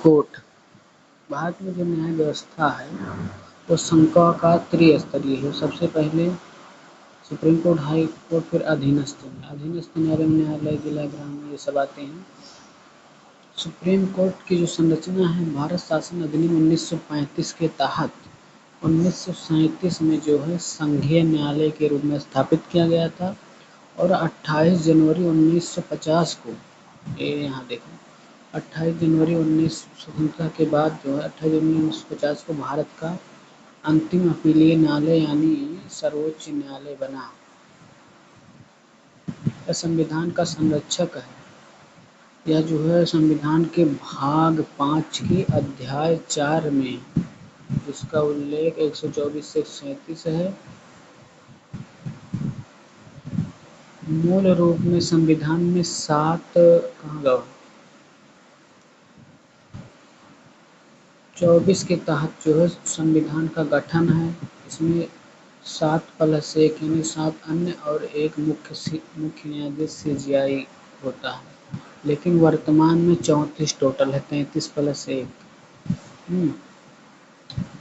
Court. Bharat में जो न्याय व्यवस्था है वो संघों का त्रिस्तरीय है। सबसे पहले सुप्रीम कोर्ट, हाई कोर्ट, फिर अधीनस्थ न्यायालय, जिला, ग्राम, ये सब आते हैं। सुप्रीम कोर्ट की जो संरचना है, भारत शासन अधिनियम 1935 के तहत 1937 में जो है संघीय न्यायालय के रूप में स्थापित किया गया था और 28 जनवरी 1950 को, ये यहाँ देखें, 28 जनवरी 19 स्वतंत्रता के बाद जो है 28 जनवरी 1950 को भारत का अंतिम अपीलीय न्यायालय यानी सर्वोच्च न्यायालय बना। यह संविधान का संरक्षक है। यह जो है संविधान के भाग 5 के अध्याय 4 में, जिसका उल्लेख 124 से 137 है, मूल रूप में संविधान में 24 के तहत जो है संविधान का गठन है। इसमें 7+1 यानी 7 अन्य और एक मुख्य न्यायाधीश CJI होता है, लेकिन वर्तमान में 34 टोटल है, 33+1।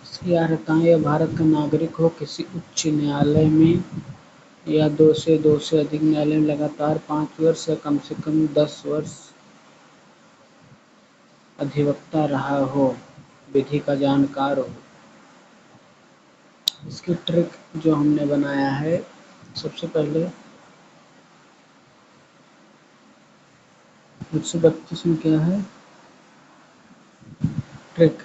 इसकी अर्हताएं: यह भारत का नागरिक हो, किसी उच्च न्यायालय में या दो से अधिक न्यायालय में लगातार 5 वर्ष या कम से कम 10 वर्ष अधिवक्ता रहा हो, विधि का जानकार हो। इसकी ट्रिक जो हमने बनाया है, सबसे पहले 132 में क्या है ट्रिक।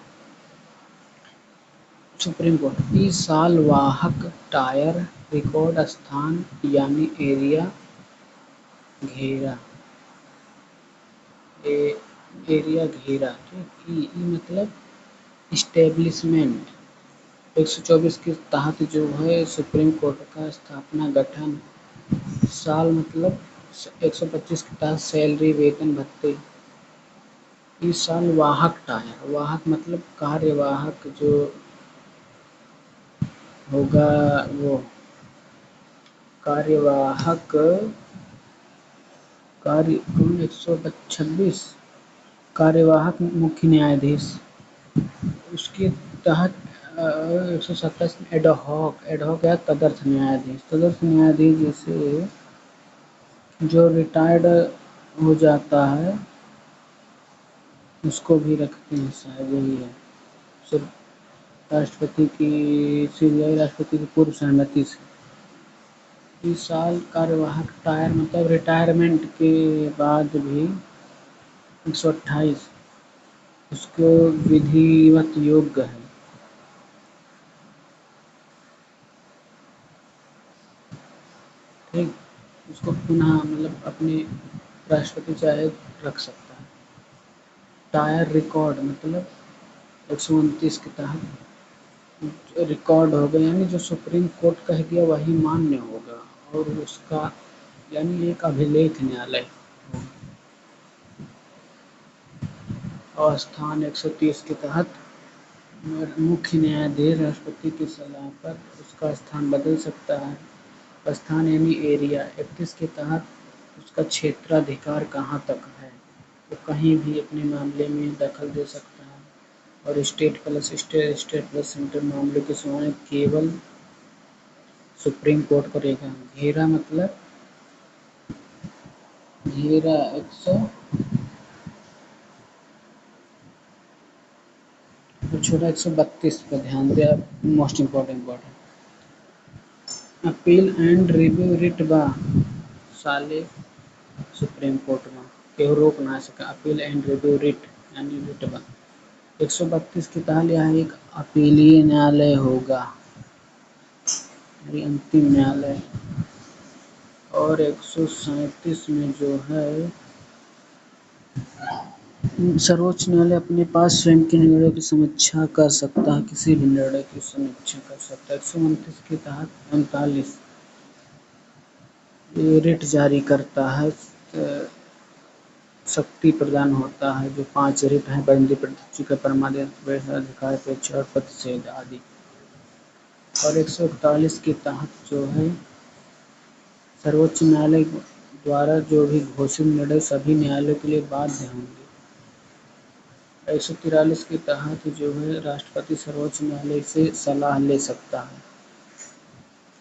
सुप्रीम कोर्ट ई साल वाहक टायर रिकॉर्ड स्थान यानी एरिया घेरा, एरिया घेरा, ठीक। ई मतलब इस्टेब्लिशमेंट। 124 के तहत जो है सुप्रीम कोर्ट का स्थापना गठन। साल मतलब 125 के तहत सैलरी, वेतन, भत्ते। इस साल वाहक टायर, वाहक मतलब कार्यवाहक जो होगा, वो कार्यवाहक 126 कार्यवाहक मुख्य न्यायाधीश। उसके तहत 127 में एडहॉक या तदर्थ न्यायाधीश। तदर्थ न्यायाधीश जैसे जो रिटायर्ड हो जाता है उसको भी रखते हैं, शायद यही है। सिर्फ राष्ट्रपति की पूर्व सहमति से। इस साल कार्यवाहक टायर मतलब रिटायरमेंट के बाद भी 128 उसको विधिवत योग्य है। ठीक, उसको पुनः मतलब अपने राष्ट्रपति चाहे रख सकता है। टायर रिकॉर्ड मतलब 129 के तहत रिकॉर्ड हो गया, यानी जो सुप्रीम कोर्ट कह दिया वही मान्य होगा और उसका यानी एक अभिलेख न्यायालय होगा। और स्थान 130 के तहत मुख्य न्यायाधीश राष्ट्रपति की सलाह पर उसका स्थान बदल सकता है। स्थान यानी एरिया 31 के तहत उसका क्षेत्राधिकार कहाँ तक है, वो कहीं भी अपने मामले में दखल दे सकता है। और स्टेट प्लस सेंट्रल मामलों की सुनवाई केवल सुप्रीम कोर्ट करेगा। घेरा मतलब घेरा 132 पर ध्यान दिया, most important. Appeal and review writ बा साले सुप्रीम कोर्ट में केहू रोक ना सका। अपील एंड रिव्यू रिट यानी रिट बा 132 के तहत यहाँ एक अपीलीय न्यायालय होगा, अंतिम न्यायालय। और 137 में जो है सर्वोच्च न्यायालय अपने पास स्वयं के निर्णय की समीक्षा कर सकता है, किसी भी निर्णय की समीक्षा कर सकता है। 129 के तहत 39 रिट जारी करता है, शक्ति प्रदान होता है। जो 5 रिट हैं, बंदी प्रत्यक्ष का परमादेश, अधिकार अपेक्षा और प्रतिषेध आदि। और 141 के तहत जो है सर्वोच्च न्यायालय द्वारा जो भी घोषित निर्णय सभी न्यायालयों के लिए बाध्य होंगे। 143 के तहत जो है राष्ट्रपति सर्वोच्च न्यायालय से सलाह ले सकता है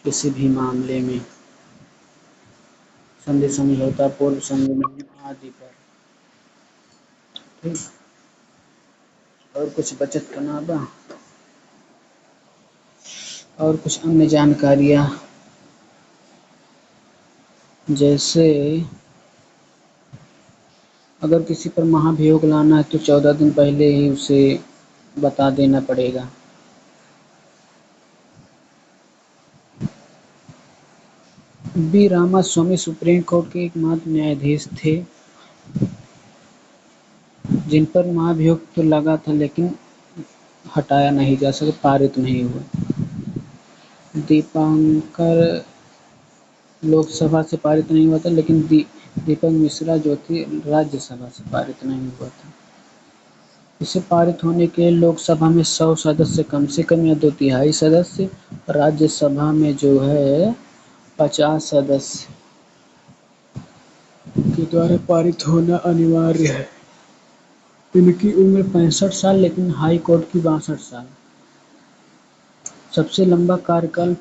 किसी भी मामले में, संधि समझौता, पूर्व संविधान आदि पर। ठीक। और कुछ बचत करना बा और कुछ अन्य जानकारियाँ, जैसे अगर किसी पर महाभियोग लाना है तो 14 दिन पहले ही उसे बता देना पड़ेगा। बी रामास्वामी सुप्रीम कोर्ट के एकमात्र न्यायाधीश थे जिन पर महाभियोग तो लगा था लेकिन हटाया नहीं जा सका, पारित नहीं हुआ। दीपांकर लोकसभा से पारित नहीं हुआ था, लेकिन दीपक मिश्रा जो थी राज्यसभा से पारित नहीं हुआ था। इसे पारित होने के लिए लोकसभा में 100 सदस्य कम से कम या 2/3 सदस्य, राज्यसभा में जो है 50 सदस्य के द्वारा पारित होना अनिवार्य है। इनकी उम्र 65 साल, लेकिन हाई कोर्ट की 62 साल। सबसे लंबा कार्यकाल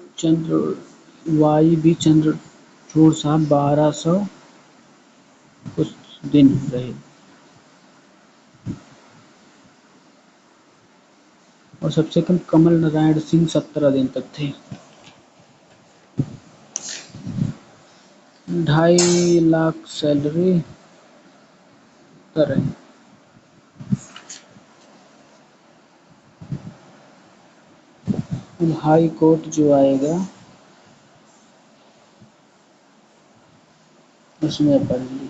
वाई बी चंद्रचूड़ साहब 1200 कुछ दिन रहे, और सबसे कम कमल नारायण सिंह 17 दिन तक थे। 2.5 लाख सैलरी तरह। हाई कोर्ट जो आएगा उसमें पढ़ लीजिए।